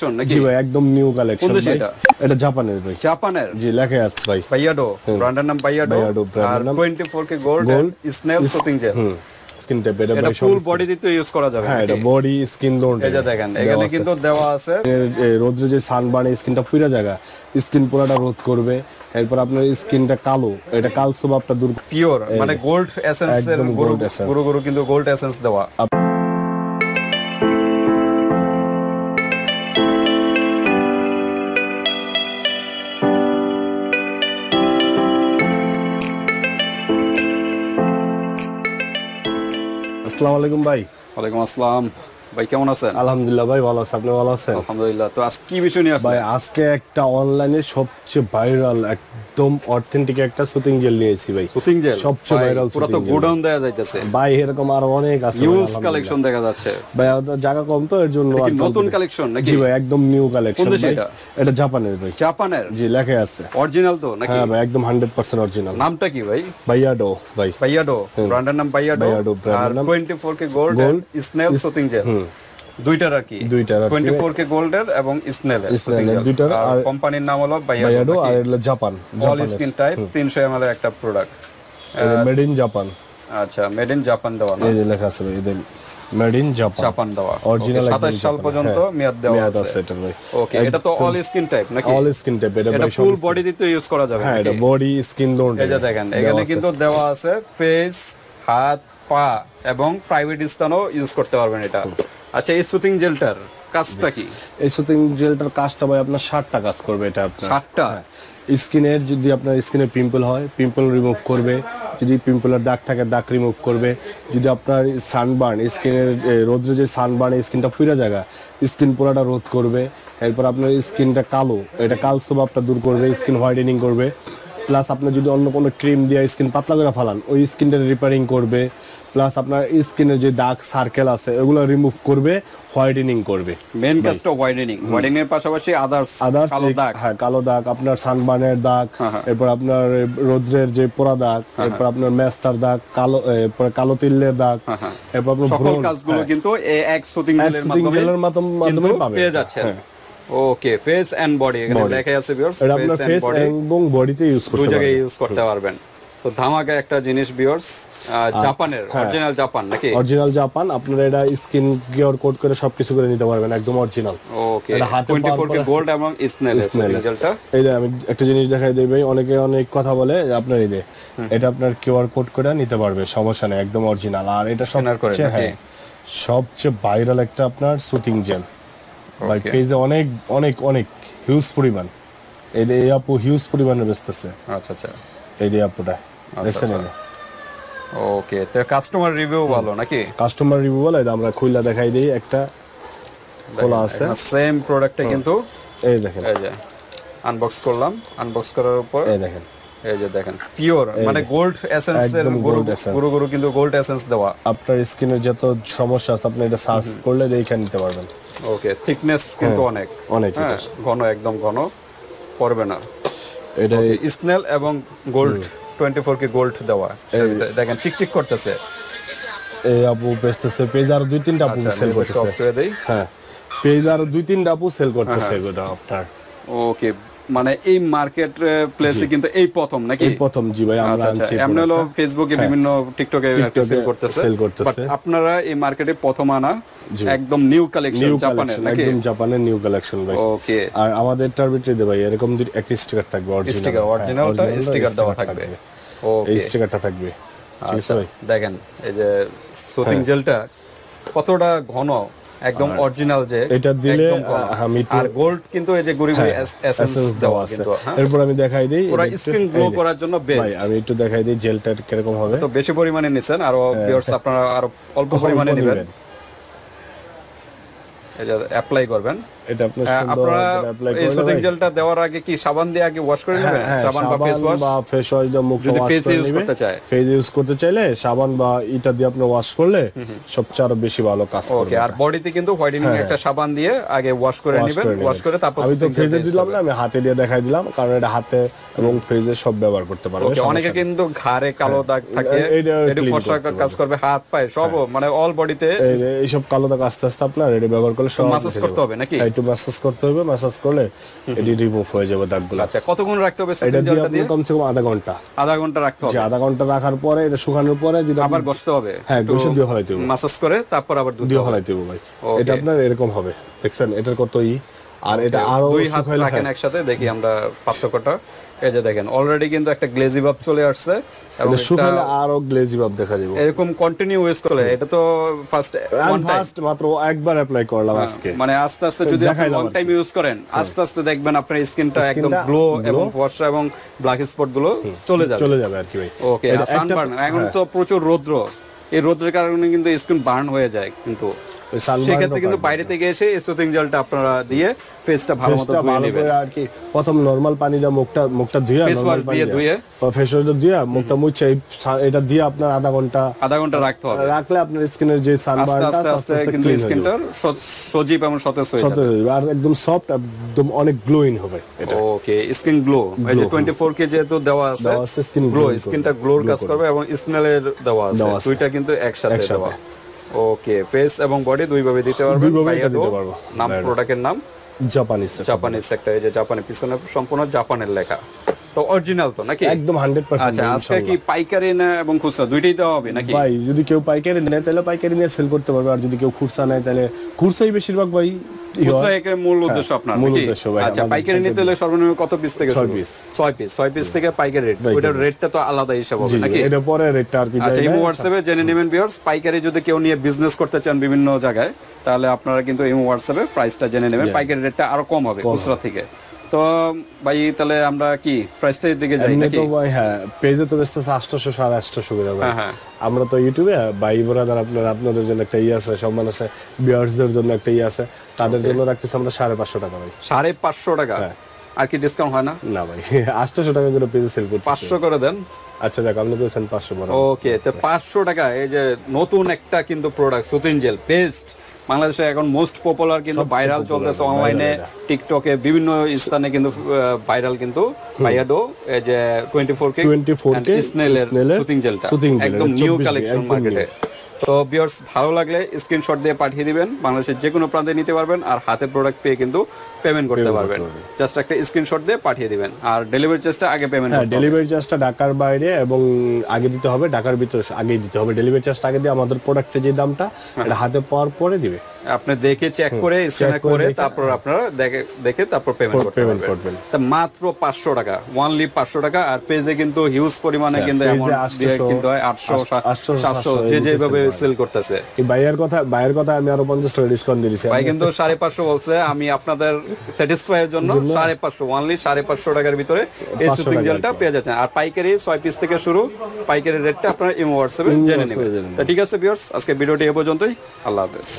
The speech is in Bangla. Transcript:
কালেকশন নাকি? জি ভাই, একদম নিউ কালেকশন কোন দেশে ভাই। এটা? এটা জাপানের ভাই। জাপানের? জি, লেখা আছে ভাই বাইয়াডো, ব্র্যান্ডের নাম বাইয়াডো। বাইয়াডো আর ব্র্যান্ডের নাম। 24K gold snail soothing gel. Skin tape এটা এটা ভাই, ফুল বডি দিতে ইউজ করা যাবে হ্যাঁ, এটা নাকি? বডি স্কিন দোন। এই যে দেখেন এখানে কিন্তু দেওয়া আছে রোদ্রে যে সানবার্ন স্কিনটা পুরা জায়গা, স্কিন পুরাটা রোদ করবে। এরপর আপনার স্কিনটা কালো, এটা কালসো আপনার দূর। পিওর মানে গোল্ড এসেন্স এর একদম gold essence। গুরু কিন্তু গোল্ড এসেন্স দেওয়া। আসসালামু আলাইকুম ভাই। ওয়ালাইকুম আসসালাম ভাই, কেমন আছেন? আলহামদুলিল্লাহ ভাই, ভালো আছি। আপনি ভালো আছেন? আলহামদুলিল্লাহ। তো আজ কি বিষয় নিয়ে আসলেন ভাই? আজকে একটা অনলাইনে সবচেয়ে ভাইরাল, একদম অথেন্টিক একটা সুতিং জেল নিয়েছি ভাই। সুতিং জেল সবচেয়ে ভাইরাল পুরো তো গোডাউন দেয়া যাইতেছে ভাই। এরকম আরো অনেক আছে ভাই, নিউজ আলহামদুলিল্লাহ। কালেকশন দেখা যাচ্ছে ভাই আমাদের জায়গা কম তো, এর জন্য কি আর নতুন কালেকশন নাকি? জি ভাই, একদম নিউ কালেকশন কোন দেশে ভাই। এটা? এটা জাপানের ভাই। জাপানের? জি, লেখা আছে। অরিজিনাল তো নাকি? হ্যাঁ ভাই, একদম 100% অরিজিনাল। নামটা কি ভাই? বাইয়াডো ভাই। বাইয়াডো, ব্র্যান্ডের নাম বাইয়াডো। বাইয়াডো আর ব্র্যান্ডের নাম। 24K gold snail soothing jail, দুইটার আর কি? দুইটার আর কি। 24K গোল্ডের এবং স্নেলের সুতিং জেল। দুইটার। আর কোম্পানির নাম হলো বাইয়াডো। বাইয়াডো। আর এটা Japan, all skin type 300 ml এর একটা প্রোডাক্ট। Made in Japan. আচ্ছা, মেড ইন জাপান দেওয়া না? এই যে লেখা আছে ভাই, এই মেড ইন জাপান। জাপান দেওয়া। অরিজিনাল 27 সাল পর্যন্ত মেয়াদ দেওয়া আছে। এটা ভাই। ওকে, এটা তো অল স্কিন টাইপ নাকি? All skin type. এটা এটা ভাই ফুল বডি দিতে ইউজ করা যাবে হ্যাঁ, নাকি? এটা বডি স্কিন দোন। এই যে দেখেন এখানে কিন্তু দেওয়া আছে ফেস, হাত, পা এবং প্রাইভেট স্থানও ইউজ করতে পারবেন এটা। আচ্ছা, এই সুতিং জেলটার কাজটা কি? এই সুতিং জেলটার কাজটা ভাই আপনার 60টা কাজ করবে। এটা আপনার 60টা? স্কিনের, যদি আপনার স্কিনে পিম্পল হয় পিম্পল রিমুভ করবে, যদি পিম্পলের দাগ থাকে দাগ রিমুভ করবে, যদি আপনার সানবার্ন স্কিনের রোদ্রে যে সানবার্ন স্কিনটা পুরা জায়গা, স্কিন পুরাটা রোদ করবে। এরপর আপনার স্কিনটা কালো, এটা কালসো ভাবটা দূর করবে, স্কিন হোয়াইটেনিং করবে। প্লাস আপনার যদি অন্য কোনো ক্রিম দিয়ে স্কিন পাতলা করে ফালান, ওই স্কিনটা রিপেয়ারিং করবে। প্লাস আপনার স্কিনের যে দাগ সার্কেল আছে ওগুলো রিমুভ করবে, হোয়াইটেনিং করবে। মেন কাজটা হোয়াইটেনিং, হোয়াইটেনিং এর পাশাপাশি আদার্স কালো দাগ। হ্যাঁ, কালো দাগ, আপনার সানবার্নের দাগ, এরপর আপনার রোদ্রের যে পোড়া দাগ, এরপর আপনার মেস্তার দাগ, কালো এরপর কালো তিলের দাগ, এরপর আপনার সকল কাজগুলো কিন্তু এই এক সুতিং জেলের মাধ্যমে পাবে, পেয়ে যাচ্ছেন। ওকে, ফেস এন্ড বডি এখানে লেখা আছে ভিউয়ার্স। এটা আপনার ফেস এবং বডিতে ইউজ করতে দুই পারবেন, জায়গায় ইউজ করতে পারবেন। তো ধামাকা একটা জিনিস ভিউয়ার্স। জাপানের অরিজিনাল জাপান নাকি? Original Japan. আপনারা এটা স্কিন কিওর কোড করে সবকিছু করে নিতে পারবেন, একদম অরিজিনাল। ওকে, 24K গোল্ড এবং স্নেল জেলটা। এই যে আমি একটা জিনিস দেখাই দেই ভাই, অনেকে অনেক কথা বলে আপনার এই যে এটা আপনার কিওর কোড করে নিতে পারবে, সমস্যা নেই, একদম অরিজিনাল। আর এটা সবচেয়ে সবচেয়ে ভাইরাল একটা আপনার সুতিং জেল ভাই। পেজে অনেক অনেক অনেক হিউজ পরিমাণ, এই আপু হিউজ পরিমাণে বেচতেছে। আচ্ছা আচ্ছা, এই যে আপুটা দেখছেন। ওকে, তো কাস্টমার রিভিউ ভালো নাকি? কাস্টমার রিভিউ বলে আমরা খুললা দেখাই দেই, একটা খোলা আছে সেম প্রোডাক্টটা কিন্তু। এই দেখেন, এই যে আনবক্স করলাম, আনবক্স করার উপর এই দেখেন, এই যে দেখেন পিওর মানে গোল্ড এসেন্স এর গুরু কিন্তু গোল্ড এসেন্স দেওয়া। আপনার স্কিনের যত সমস্যা আছে আপনি এটা সার্চ করলে দেখে নিতে পারবেন। ওকে, থিকনেস কিন্তু অনেক অনেক ঘন, একদম ঘন পড়বে না। এটা স্নেল এবং গোল্ড 24K গোল্ড দেওয়া। দেখেন চিকচিক করতেছে। এই আপু বেচতেছে, পেজ আর 2-3টা আপু সেল করতেছে। হ্যাঁ, পেজ আর 2-3টা আপু সেল করতেছে এটা আপনার। ওকে, মানে এই মার্কেট প্লেসে কিন্তু এই প্রথম নাকি? এই প্রথম জি ভাই, আমরা আনছি। এমনি হলো ফেসবুকে বিভিন্ন টিকটকে সেল করতেছে, বাট আপনারা এই মার্কেটে প্রথম আনা একদম নিউ কালেকশন জাপানের নাকি? একদম জাপানের নিউ কালেকশন ভাই। ওকে, আর আমাদের টার্বিটে দে ভাই এরকম একটা স্টিকার থাকবে, অরিজিনালটা স্টিকার দেওয়া থাকবে। ওকে, এই স্টিকারটা থাকবে, ঠিক আছে ভাই। দেখেন এই যে সুতিং জেলটা কতটা ঘন, একদম অরিজিনাল যে এটা দিলে আর গোল্ড কিন্তু এই যে গুড়ি গুড়ি এসেন্স দেওয়া কিন্তু। এরপর আমি দেখাই দেই পুরো স্কিন গ্লো করার জন্য বেস্ট ভাই। আমি একটু দেখাই দেই জেলটা কিরকম হবে। তো বেশি পরিমাণে নিছেন, আর ভিউয়ার্স আপনারা আর অল্প পরিমাণে নেবেন। এই যে অ্যাপ্লাই করবেন, এটা আপনার সুন্দর অ্যাপ্লাই করবেন। এই সুতিং জেলটা দেওয়ার আগে কি সাবান দিয়ে আগে ওয়াশ করে নেবেন? সাবান বা ফেস ওয়াশ, বা ফেস ওয়াশ দিয়ে মুখ যদি ওয়াশ ফেস করে ইউজ নেবেন। করতে চায়, ফেস ইউজ করতে চাইলে সাবান বা এটা দিয়ে আপনি ওয়াশ করলে সবচেয়ে আরো বেশি ভালো কাজ করবে। ওকে, আর বডিতে কিন্তু হোয়াইটেনিং একটা সাবান দিয়ে আগে ওয়াশ করে নেবেন। ওয়াশ করে তারপর আমি তো ফেসে দিলাম না, আমি হাতে দিয়ে দেখাই দিলাম, কারণ এটা হাতে এবং ফেসে সব ব্যবহার করতে পারবে। ওকে, অনেকে কিন্তু ঘাড়ে কালো দাগ থাকে, এটা ফর্সা কাজ করবে, হাত পায়ে সব মানে অল বডিতে এই সব কালো দাগ আস্তে আস্তে আপনার এটা ব্যবহার করলে সব মাসাজ করতে হবে নাকি? একটু ম্যাসাজ করতে হবে, ম্যাসাজ করলে এটি রিমুভ হয়ে যাবে দাগগুলো। আচ্ছা, কতক্ষণ রাখতে হবে এটা সুতিং দিয়ে জেলটা আপনি দিয়ে? কমসে কম আধা ঘন্টা। আধা ঘন্টা রাখতে হবে। আধা ঘন্টা রাখার পরে এটা শুকানোর পরে যদি আবার ঘষতে হবে? হ্যাঁ, ঘষে দিয়ে ফেলাইতে হবে, মাসাজ করে তারপর আবার দুধ দিয়ে ফেলাইতে হবে ভাই। এটা আপনার এরকম হবে, দেখছেন এটার কত আর এটা আরো দুই হাত শুকাইলে রাখেন একসাথে, দেখি আমরা পার্থক্যটা। এই যে দেখেন অলরেডি কিন্তু একটা গ্লেজি ভাব চলে আসছে এবং এটা শুকাইলে আরো গ্লেজি ভাব দেখা যাবে। এরকম কন্টিনিউ ইউজ করলে, এটা তো ফার্স্ট মাত্র একবার অ্যাপ্লাই করলাম আজকে, মানে আস্তে আস্তে যদি আপনি লং টাইম ইউজ করেন আস্তে আস্তে দেখবেন আপনার স্কিনটা একদম গ্লো এবং ফর্সা এবং ব্ল্যাক স্পট গুলো চলে যাবে আর কি ভাই। ওকে, আর সানবার্ন এখন তো প্রচুর রৌদ্র, এই রৌদ্রের কারণে কিন্তু স্কিন বার্ন হয়ে যায়, কিন্তু সেক্ষেত্রে কিন্তু বাইরে থেকে এসে সুতিং জেলটা আপনারা দিয়ে ফেসটা ভালো মতো ধুয়ে নেবেন আর কি। প্রথম নরমাল পানি দিয়ে মুখটা ধুয়ে, ফেস ওয়াশ দিয়ে ধুয়ে, ফেস ওয়াশ দিয়ে মুখটা মুছে এটা দিয়ে আপনার আধা ঘন্টা রাখতে হবে। রাখলে আপনার স্কিনের যে সানবার্নটা আস্তে আস্তে কিন্তু স্কিনটা সজীব এবং সতেজ হয়ে যাবে আর একদম সফট, একদম অনেক গ্লোইং হবে এটা। ওকে, স্কিন গ্লো, এই যে 24K যেহেতু দেওয়া আছে স্কিন গ্লো, স্কিনটা গ্লোর কাজ করবে এবং স্নেলের দেওয়া আছে, দুইটা কিন্তু একসাথে দেওয়া। ওকে, ফেস এবং বডি দুই ভাবে দিতে পারবেন। নাম প্রোডাক্টের নাম জাপানিজ একটা, এই যে জাপানের পিছনে সম্পূর্ণ জাপানের লেখা, তো অরিজিনাল তো নাকি? একদম 100%। আচ্ছা, আজকে কি পাইকারি না এবং খুচরা দুইটাই দেওয়া হবে নাকি? ভাই যদি কেউ পাইকারি নেয় তাহলে পাইকারি নিয়ে সেল করতে পারবে, আর যদি কেউ খুচরা নেয় তাহলে খুচরাই বেশিরভাগ ভাই খুচরা এর মূল উদ্দেশ্য আপনার নাকি? আচ্ছা, পাইকারি নিতে হলে সর্বনিম্ন কত পিস থেকে শুরু? 6 পিস থেকে পাইকারি রেট, ওটার রেটটা তো আলাদা হিসাব হবে নাকি? এটা পরে রেটটা আর কি। আচ্ছা, এই হোয়াটসঅ্যাপে জেনে নেবেন ভিউয়ার্স, পাইকারি যদি কেউ নিয়ে বিজনেস করতে চান বিভিন্ন জায়গায়, তাহলে আপনারা কিন্তু এই হোয়াটসঅ্যাপে প্রাইসটা জেনে নেবেন, পাইকারি রেটটা আরো কম হবে খুচরা থেকে। তো ভাই তাহলে আমরা কি প্রাইসটার দিকে যাই নাকি? তো ভাই হ্যাঁ, পেজে তো বেচতেছে 800 850 করে ভাই। আমরা তো ইউটিউবে ভাই ব্রাদার আপনাদের জন্য একটা আছে, সম্মান আছে, ভিউয়ার্সদের জন্য একটা আছে, তাদের জন্য রাখতেছি আমরা 550 টাকা ভাই। 550 টাকা? আর কি ডিসকাউন্ট হয় না? না ভাই, 800 টাকা করে পেজে সেল করতে। 500 করে দেন। আচ্ছা যাক, আপনি বলেছেন 500 বড়। ওকে, তো 500 টাকা এই যে নতুন একটা কিন্তু প্রোডাক্ট সুতিং জেল পেস্ট, বাংলাদেশে এখন মোস্ট পপুলার, কিন্তু ভাইরাল চলতেছে অনলাইনে, টিকটকে, বিভিন্ন স্থানে কিন্তু ভাইরাল, কিন্তু ভাইয়াডো এই যে 24K স্নেলের সুতিং জেলটা একদম নিউ কালেকশন মার্কেটে। তো ভিউয়ার্স, ভালো লাগলে স্ক্রিনশট দিয়ে পাঠিয়ে দিবেন, বাংলাদেশের যে কোনো প্রান্তে নিতে পারবেন, আর হাতে প্রোডাক্ট পেয়ে কিন্তু পেমেন্ট করতে পারবেন। জাস্ট একটা স্ক্রিনশট দিয়ে পাঠিয়ে দিবেন, আর ডেলিভারি চার্জটা আগে পেমেন্ট করতে হবে। ডেলিভারি চার্জটা ঢাকার বাইরে এবং আগে দিতে হবে, ঢাকার ভিতরে আগেই দিতে হবে। ডেলিভারি চার্জটা আগে দিয়ে আমাদের প্রোডাক্টের যে দামটা এটা হাতে পাওয়ার পরে দিবে, আপনি দেখে চেক করে স্ক্যান করে তারপর আপনারা দেখে তারপর পেমেন্ট করবেন। তা মাত্র 500 টাকা, অনলি 500 টাকা। আর পেজে কিন্তু হিউজ পরিমাণে কিন্তু অ্যামাউন্ট দিয়ে কিন্তু 800 700 যে যেভাবে সেল করতেছে। এই বাইয়ের কথা আমি আরো 50 টাকা ডিসকাউন্ট দিয়েছি ভাই, কিন্তু 550 বলছে, আমি আপনাদের স্যাটিসফাই এর জন্য 550, অনলি 550 টাকার ভিতরে এই সুতিং জেলটা পেয়ে যাচ্ছেন। আর পাইকারি 6 পিস থেকে শুরু, পাইকারি রেটটা আপনারা ইমো হোয়াটসঅ্যাপে জেনে নেবেন। তো ঠিক আছে ভিউয়ার্স, আজকে ভিডিওটি এই পর্যন্তই। আল্লাহ হাফেজ।